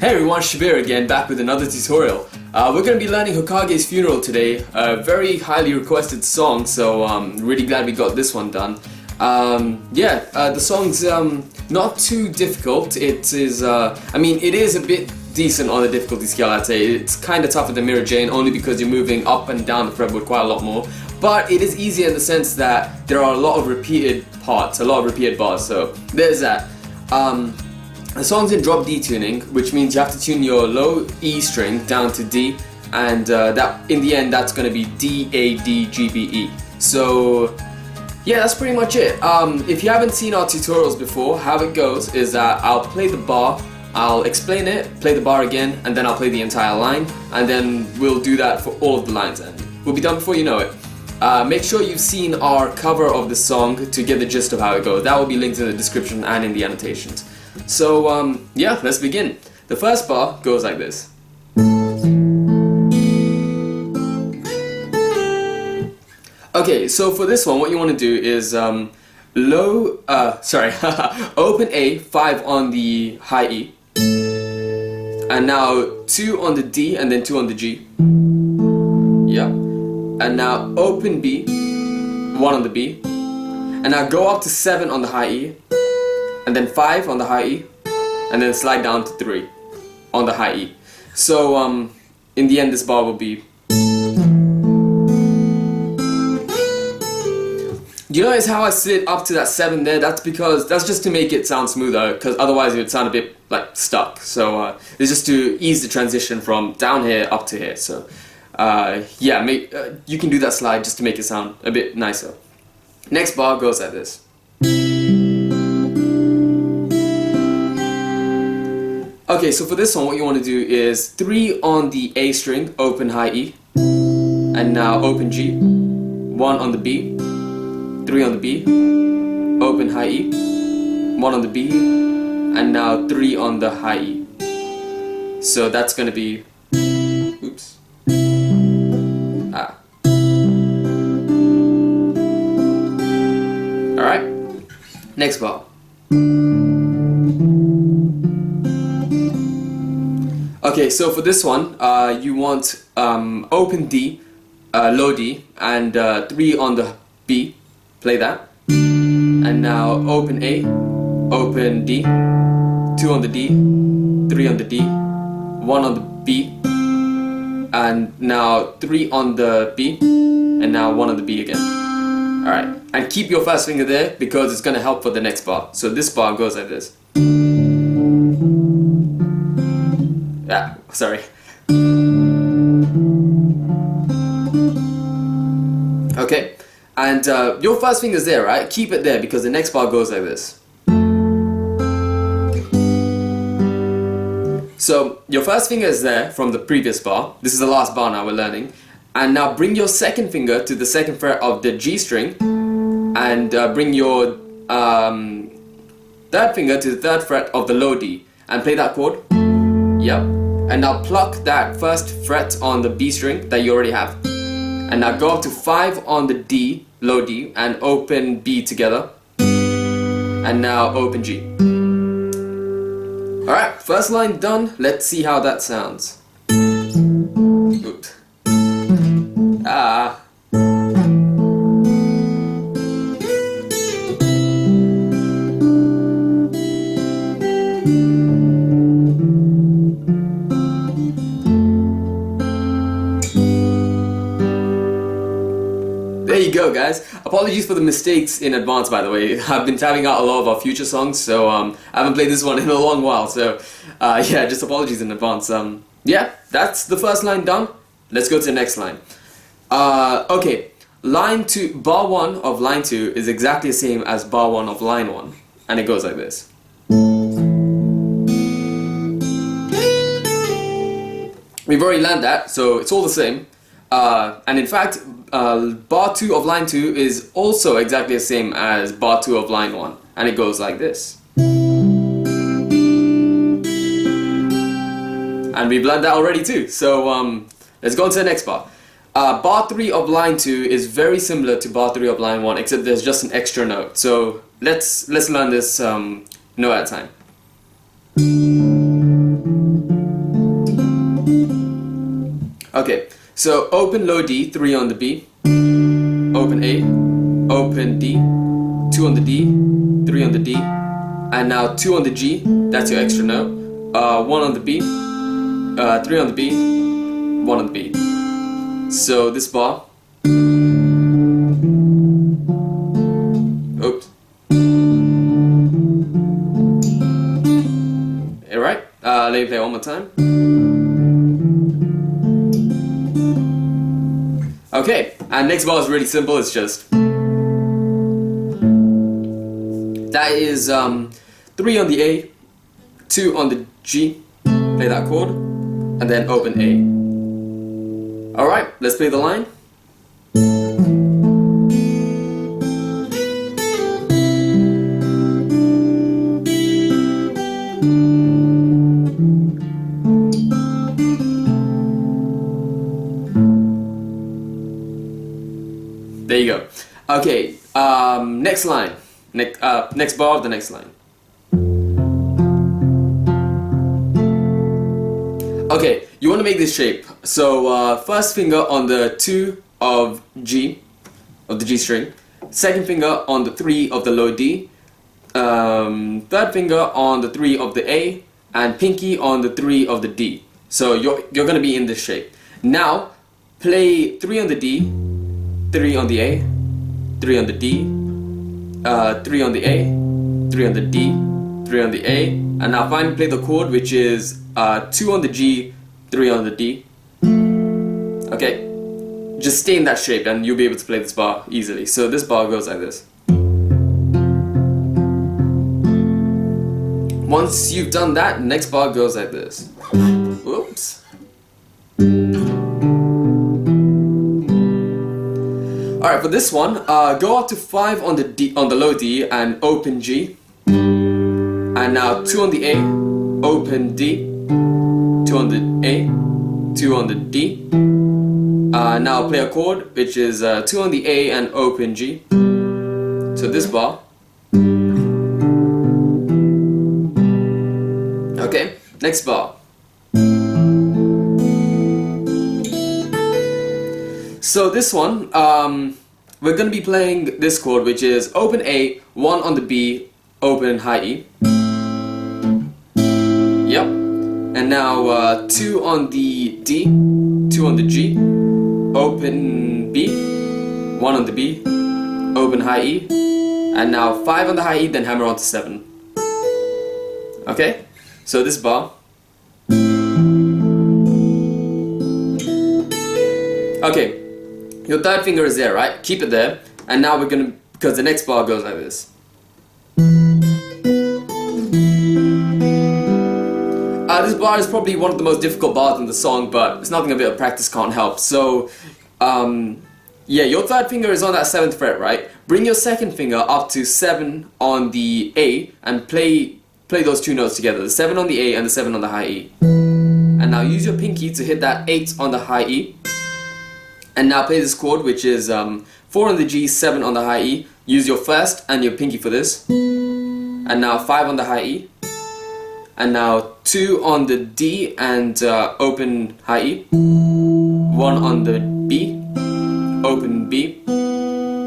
Hey everyone, Shabir again, back with another tutorial. We're going to be learning Hokage's Funeral today, a very highly requested song, so really glad we got this one done. The song's not too difficult. It is, it is a bit decent on the difficulty scale, I'd say. It's kind of tougher than Mirror Jane, only because you're moving up and down the fretboard quite a lot more. But it is easier in the sense that there are a lot of repeated parts, a lot of repeated bars, so there's that. The song's in drop D tuning, which means you have to tune your low E string down to D, and that in the end that's going to be DADGBE. So yeah, that's pretty much it. If you haven't seen our tutorials before, how it goes is that I'll play the bar, I'll explain it, play the bar again, and then I'll play the entire line, and then we'll do that for all of the lines, and we'll be done before you know it. Make sure you've seen our cover of the song to get the gist of how it goes. That will be linked in the description and in the annotations. So yeah, let's begin. The first bar goes like this. Okay, so for this one, what you want to do is open A, 5 on the high E, and now 2 on the D and then 2 on the G. Yeah. And now open B, 1 on the B, and now go up to 7 on the high E, and then 5 on the high E, and then slide down to 3 on the high E. So in the end this bar will be. You notice how I slid up to that 7 there? That's because that's just to make it sound smoother, because otherwise it would sound a bit like stuck. So it's just to ease the transition from down here up to here. So yeah, you can do that slide just to make it sound a bit nicer. Next bar goes like this. Okay, so for this one, what you want to do is 3 on the A string, open high E, and now open G, 1 on the B, 3 on the B, open high E, 1 on the B, and now 3 on the high E. So that's going to be, oops, Alright, next bar. Okay, so for this one, you want open D, low D, and 3 on the B, play that. And now open A, open D, 2 on the D, 3 on the D, 1 on the B, and now 3 on the B, and now 1 on the B again. Alright, and keep your first finger there because it's going to help for the next bar. So this bar goes like this. Sorry. Okay, and your first finger's there, right? Keep it there because the next bar goes like this. So your first finger is there from the previous bar. This is the last bar now we're learning. And now bring your second finger to the second fret of the G string, and bring your third finger to the third fret of the low D, and play that chord. Yep. And now pluck that first fret on the B string that you already have. And now go up to 5 on the D, low D, and open B together. And now open G. Alright, first line done. Let's see how that sounds. Oops. There you go, guys. Apologies for the mistakes in advance, by the way. I've been tabbing out a lot of our future songs, so I haven't played this one in a long while, so yeah, just apologies in advance. Yeah, that's the first line done. Let's go to the next line. Okay, line 2, bar 1 of line 2 is exactly the same as bar 1 of line 1, and it goes like this. We've already learned that, so it's all the same. And in fact, bar 2 of line 2 is also exactly the same as bar 2 of line 1, and it goes like this. And we've learned that already too, so let's go on to the next bar. Bar 3 of line 2 is very similar to bar 3 of line 1, except there's just an extra note. So let's learn this note at a time. Okay, so open low D, 3 on the B, open A, open D, 2 on the D, 3 on the D, and now 2 on the G, that's your extra note, 1 on the B, 3 on the B, 1 on the B. So this bar, oops. Alright, let me play one more time. Okay, and next bar is really simple, it's just that is 3 on the A, 2 on the G, play that chord, and then open A. Alright, let's play the line. There you go. Okay, next line. Next bar of the next line. Okay, you want to make this shape. So first finger on the 2 of G, of the G string. Second finger on the 3 of the low D. Third finger on the 3 of the A, and pinky on the 3 of the D. So you're going to be in this shape. Now play 3 on the D, 3 on the A, 3 on the D, 3 on the A, 3 on the D, 3 on the A, and now finally play the chord, which is 2 on the G, 3 on the D. Okay, just stay in that shape and you'll be able to play this bar easily. So this bar goes like this. Once you've done that, next bar goes like this. Whoops. Alright, for this one, go up to 5 on the D, on the low D, and open G. And now 2 on the A, open D, 2 on the A, 2 on the D. Now play a chord, which is 2 on the A and open G. So this bar. Okay, next bar. So this one, we're going to be playing this chord, which is open A, 1 on the B, open high E. Yep. And now 2 on the D, 2 on the G, open B, 1 on the B, open high E, and now 5 on the high E, then hammer on to 7. Okay? So this bar. Okay. Your third finger is there, right? Keep it there. And now we're gonna, because the next bar goes like this. This bar is probably one of the most difficult bars in the song, but it's nothing a bit of practice can't help. So, yeah, your third finger is on that 7th fret, right? Bring your second finger up to 7 on the A and play those two notes together. The 7 on the A and the 7 on the high E. And now use your pinky to hit that 8 on the high E. And now play this chord, which is 4 on the G, 7 on the high E. Use your first and your pinky for this. And now 5 on the high E. And now 2 on the D and open high E. 1 on the B, open B,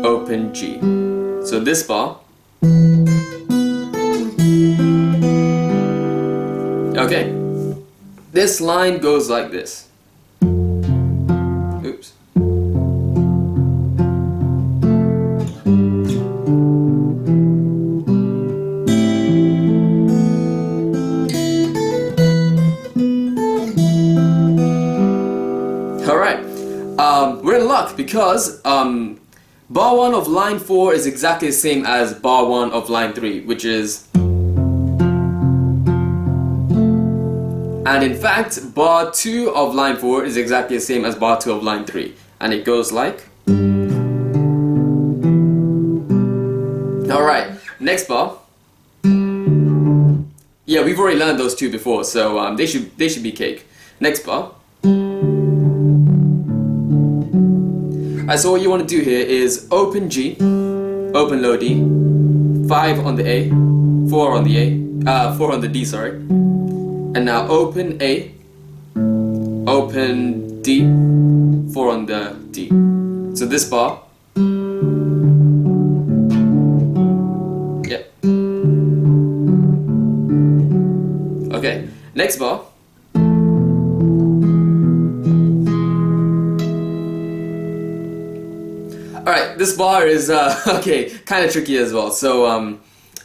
open G. So this bar. Okay. This line goes like this. Oops. Alright, we're in luck because bar 1 of line 4 is exactly the same as bar 1 of line 3, which is... And in fact, bar 2 of line 4 is exactly the same as bar 2 of line 3. And it goes like... Alright, next bar. Yeah, we've already learned those two before, so they should be cake. Next bar. Alright, so what you want to do here is open G, open low D, 5 on the A, 4 on the A, 4 on the D, sorry. And now open A, open D, 4 on the D. So this bar. Yep. Okay, next bar. Alright, this bar is okay, kind of tricky as well, so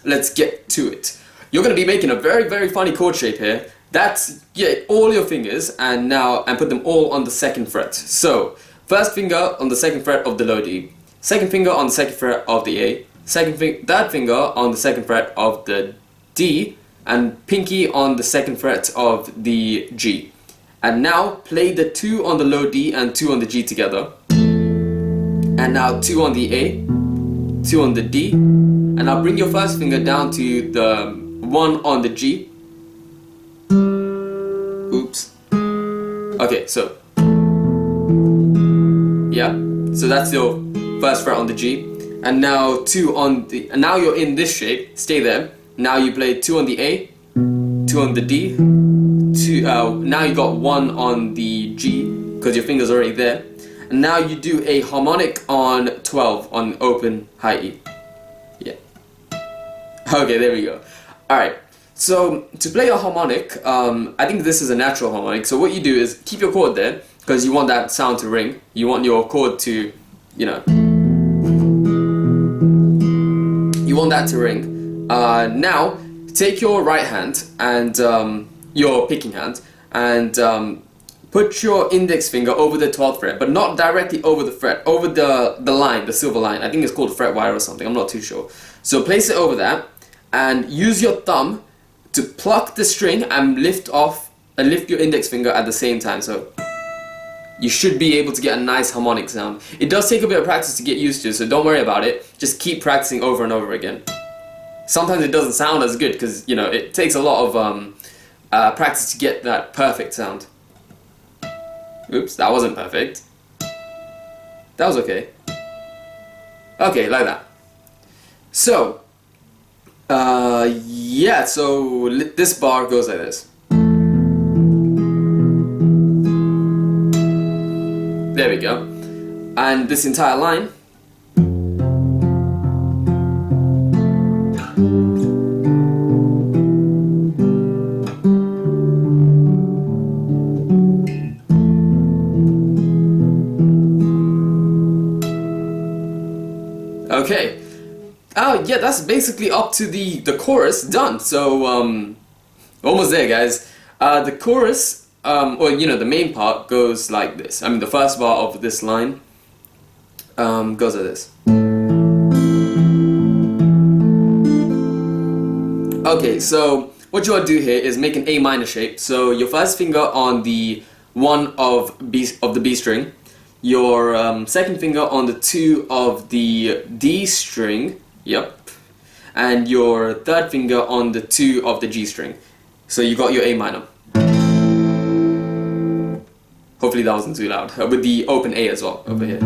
let's get to it. You're going to be making a very funny chord shape here. That's, yeah, all your fingers and put them all on the 2nd fret. So, first finger on the 2nd fret of the low D, second finger on the 2nd fret of the A, third finger on the 2nd fret of the D, and pinky on the 2nd fret of the G. And now play the 2 on the low D and 2 on the G together. And now 2 on the A, 2 on the D, and now bring your first finger down to the 1 on the G. Oops. Okay, so yeah, so that's your first fret on the G, and now 2 on the. And now you're in this shape. Stay there. Now you play 2 on the A, 2 on the D, 2. Now you got 1 on the G because your finger's already there. And now you do a harmonic on 12 on open high E. Yeah. Okay, there we go. Alright, so to play a harmonic, I think this is a natural harmonic. So what you do is keep your chord there because you want that sound to ring. You want your chord to, you know, you want that to ring. Now, take your right hand and your picking hand and put your index finger over the 12th fret, but not directly over the fret, over the line, the silver line. I think it's called fret wire or something, I'm not too sure. So place it over that and use your thumb to pluck the string and lift your index finger at the same time. So you should be able to get a nice harmonic sound. It does take a bit of practice to get used to, so don't worry about it. Just keep practicing over and over again. Sometimes it doesn't sound as good because, you know, it takes a lot of practice to get that perfect sound. Oops, that wasn't perfect. That was okay. Okay, like that. So, yeah, so this bar goes like this. There we go. And this entire line. Okay. Oh yeah, that's basically up to the chorus done. So almost there, guys. The chorus, or you know, the main part goes like this. I mean, the first bar of this line goes like this. Okay, so what you want to do here is make an A minor shape. So your first finger on the 1 of the B string. Your second finger on the 2 of the D string, yep, and your third finger on the 2 of the G string. So you got your A minor. Hopefully that wasn't too loud. With the open A as well over here.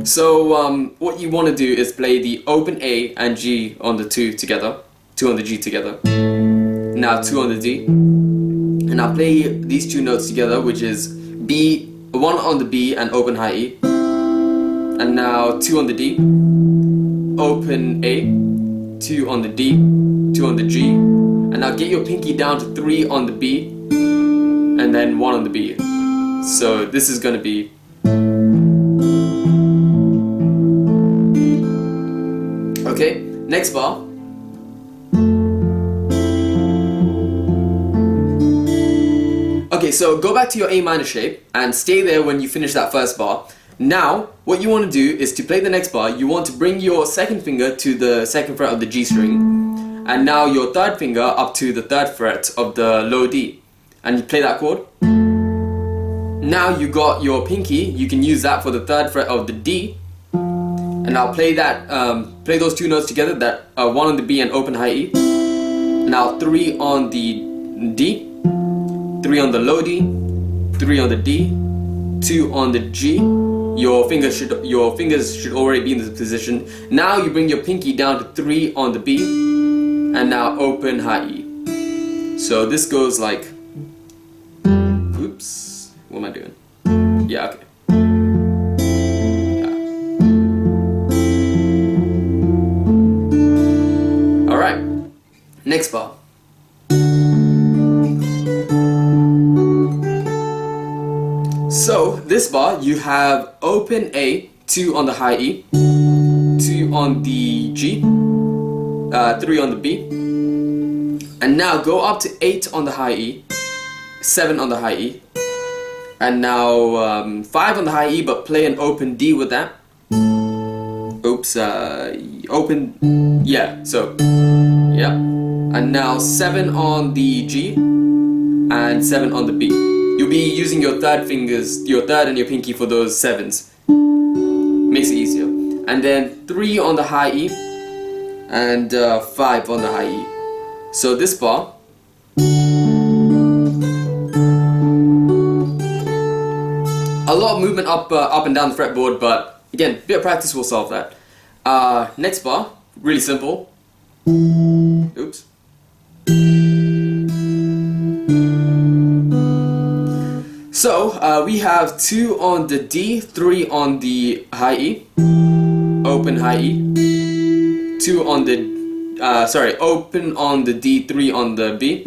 So what you want to do is play the open A and G on the 2 together, 2 on the G together. Now 2 on the D, and I'll play these 2 notes together, which is B. 1 on the B and open high E, and now 2 on the D, open A, 2 on the D, 2 on the G, and now get your pinky down to 3 on the B, and then 1 on the B. So this is going to be okay. Next bar. Okay, so go back to your A minor shape and stay there when you finish that first bar. Now, what you want to do is to play the next bar, you want to bring your second finger to the 2nd fret of the G string, and now your third finger up to the 3rd fret of the low D, and you play that chord. Now you got your pinky, you can use that for the 3rd fret of the D, and I'll play that, play those 2 notes together, that 1 on the B and open high E. Now 3 on the D, 3 on the low D, 3 on the D, 2 on the G. Your fingers should already be in this position. Now you bring your pinky down to 3 on the B, and now open high E. So this goes like, oops, what am I doing? Yeah, okay. Alright, next bar. So, this bar, you have open A, 2 on the high E, 2 on the G, 3 on the B, and now go up to 8 on the high E, 7 on the high E, and now 5 on the high E, but play an open D with that. Oops, open, yeah, so, yeah. And now 7 on the G, and 7 on the B. You'll be using your third fingers, your third and your pinky for those 7s. Makes it easier. And then 3 on the high E, and 5 on the high E. So this bar, a lot of movement up and down the fretboard, but again, a bit of practice will solve that. Next bar, really simple. Oops. So we have 2 on the D, 3 on the high E, open high E, 2 on the open on the D, 3 on the B,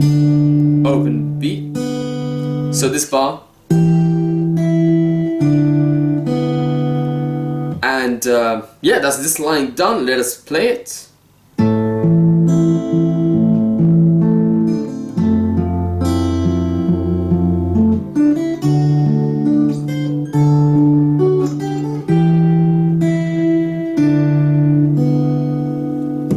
open B. So this bar. And yeah, that's this line done. Let us play it.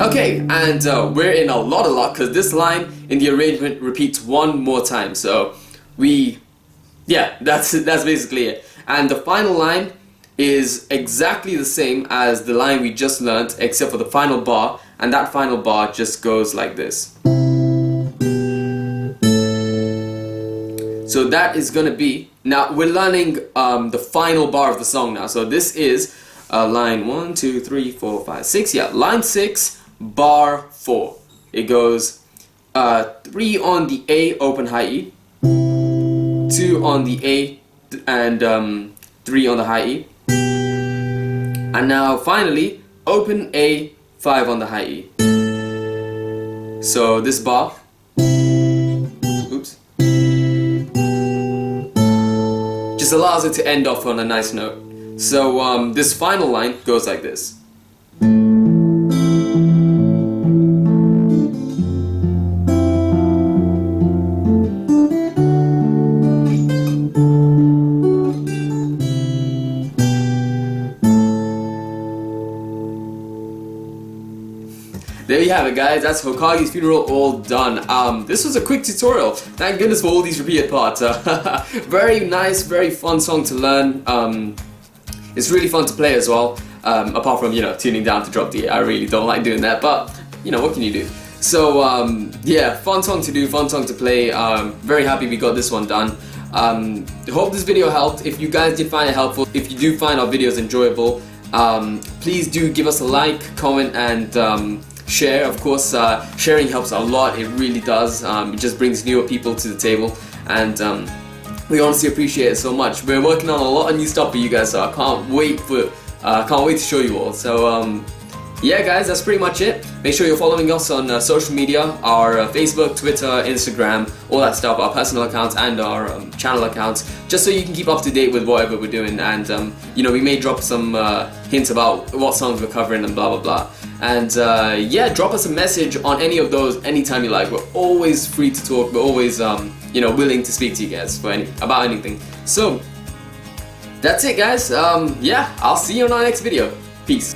Okay, and we're in a lot of luck because this line in the arrangement repeats one more time. So yeah, that's basically it. And the final line is exactly the same as the line we just learnt, except for the final bar, and that final bar just goes like this. So that is gonna be, now we're learning the final bar of the song now. So this is line 1, 2, 3, 4, 5, 6. Yeah, line 6, bar 4. It goes 3 on the A, open high E, 2 on the A, and 3 on the high E. And now finally, open A, 5 on the high E. So this bar, oops, just allows it to end off on a nice note. So this final line goes like this. There you have it, guys. That's Hokage's funeral all done. This was a quick tutorial. Thank goodness for all these repeated parts. Very nice, very fun song to learn. It's really fun to play as well. Apart from, tuning down to drop D. I really don't like doing that, but what can you do? So yeah, fun song to do, fun song to play. Very happy we got this one done. Hope this video helped. If you guys did find it helpful, if you do find our videos enjoyable, please do give us a like, comment, and share. Of course, sharing helps a lot. It really does. It just brings newer people to the table, and we honestly appreciate it so much. We're working on a lot of new stuff for you guys, so I can't wait to show you all. So yeah, guys, that's pretty much it. Make sure you're following us on social media, our Facebook, Twitter, Instagram, all that stuff, our personal accounts and our channel accounts, just so you can keep up to date with whatever we're doing. And we may drop some hints about what songs we're covering and blah blah blah. And yeah, drop us a message on any of those anytime you like. We're always free to talk. We're always willing to speak to you guys about anything. So that's it, guys. Yeah, I'll see you on our next video. Peace.